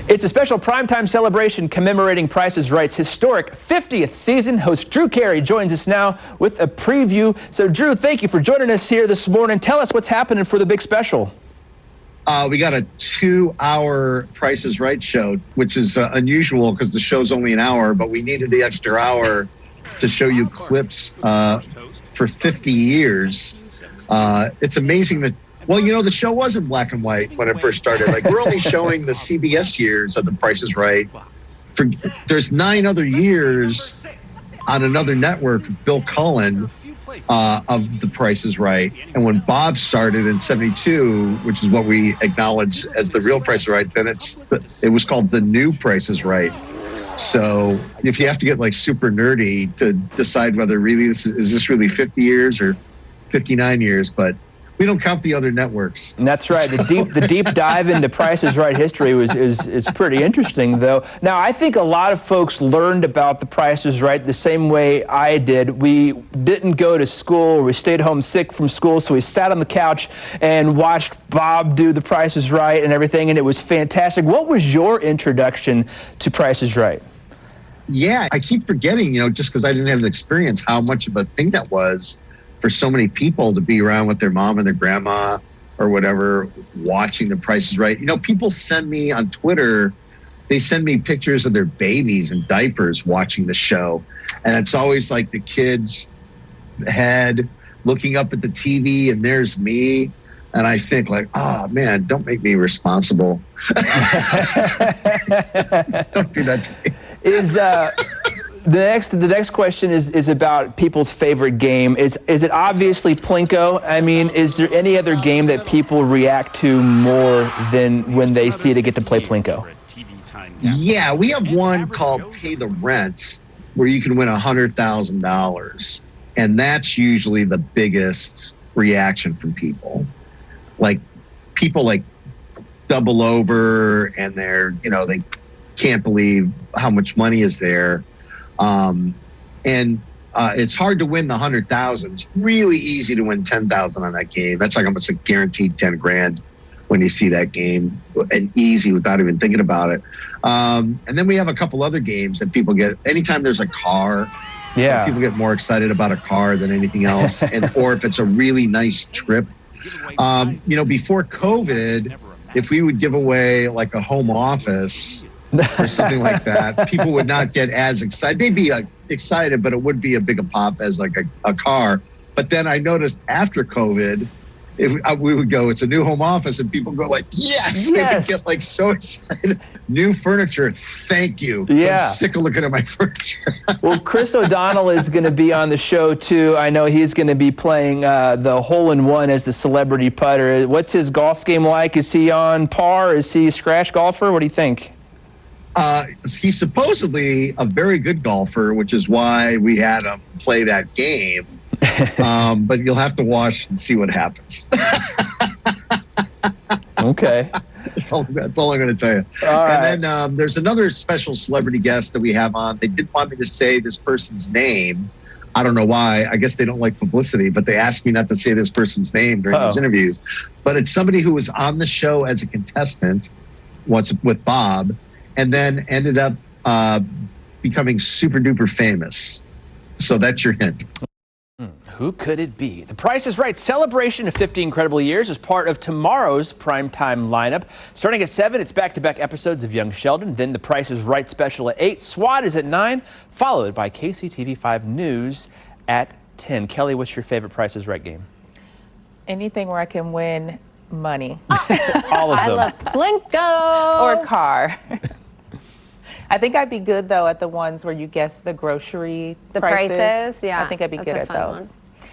It's a special primetime celebration commemorating Price is Right's historic 50th season. Host Drew Carey joins us now with a preview. So, Drew, thank you for joining us here this morning. Tell us what's happening for the big special. We got a 2-hour Price is Right show, which is unusual because the show's only an hour, but we needed the extra hour to show you clips for 50 years. It's amazing that, well, you know, the show was in black and white when it first started. Like, we're only showing the CBS years of The Price is Right. There's 9 other years on another network, Bill Cullen, of The Price is Right. And when Bob started in 72, which is what we acknowledge as the real Price is Right, then it was called The New Price is Right. So if you have to get like super nerdy to decide whether really is this really 50 years or 59 years, but we don't count the other networks. And that's right. The deep dive into Price is Right history is pretty interesting, though. Now, I think a lot of folks learned about the Price is Right the same way I did. We didn't go to school. We stayed home sick from school, so we sat on the couch and watched Bob do the Price is Right and everything, and it was fantastic. What was your introduction to Price is Right? Yeah, I keep forgetting, you know, just because I didn't have the experience, how much of a thing that was for so many people to be around with their mom and their grandma or whatever, watching The Price is Right. You know, people send me on Twitter, they send me pictures of their babies in diapers watching the show. And it's always like the kid's head looking up at the TV and there's me. And I think like, oh man, don't make me responsible. Don't do that to me. The next question is about people's favorite game. Is it obviously Plinko? I mean, is there any other game that people react to more than when they see they get to play Plinko? Yeah, we have one called Pay the Rent, where you can win $100,000, and that's usually the biggest reaction from people. Like people like double over, and they can't believe how much money is there. It's hard to win the 100,000. It's really easy to win 10,000 on that game. That's like almost a guaranteed 10 grand when you see that game, and easy without even thinking about it. And then we have a couple other games that people get anytime there's a car. Yeah, people get more excited about a car than anything else, or if it's a really nice trip. Before COVID, if we would give away like a home office or something like that, people would not get as excited. They'd be excited, but it would be a big a pop as like a car. But then I noticed after COVID, we would go, it's a new home office, and people go like, yes. They would get like so excited. New furniture, thank you. Yeah. I'm sick of looking at my furniture. Well, Chris O'Donnell is going to be on the show too. I know he's going to be playing the hole-in-one as the celebrity putter. What's his golf game like? Is he on par? Is he a scratch golfer? What do you think? He's supposedly a very good golfer, which is why we had him play that game. But you'll have to watch and see what happens. Okay. That's all I'm going to tell you. All right. And then there's another special celebrity guest that we have on. They didn't want me to say this person's name. I don't know why. I guess they don't like publicity, but they asked me not to say this person's name during these interviews. But it's somebody who was on the show as a contestant once with Bob, and then ended up becoming super duper famous. So that's your hint. Who could it be? The Price is Right celebration of 50 incredible years is part of tomorrow's primetime lineup. Starting at 7, it's back-to-back episodes of Young Sheldon. Then the Price is Right special at 8. SWAT is at 9, followed by KCTV5 News at 10. Kelly, what's your favorite Price is Right game? Anything where I can win money. All of them. I love Plinko. Or a car. I think I'd be good, though, at the ones where you guess the grocery prices. Yeah, I think I'd be good at those.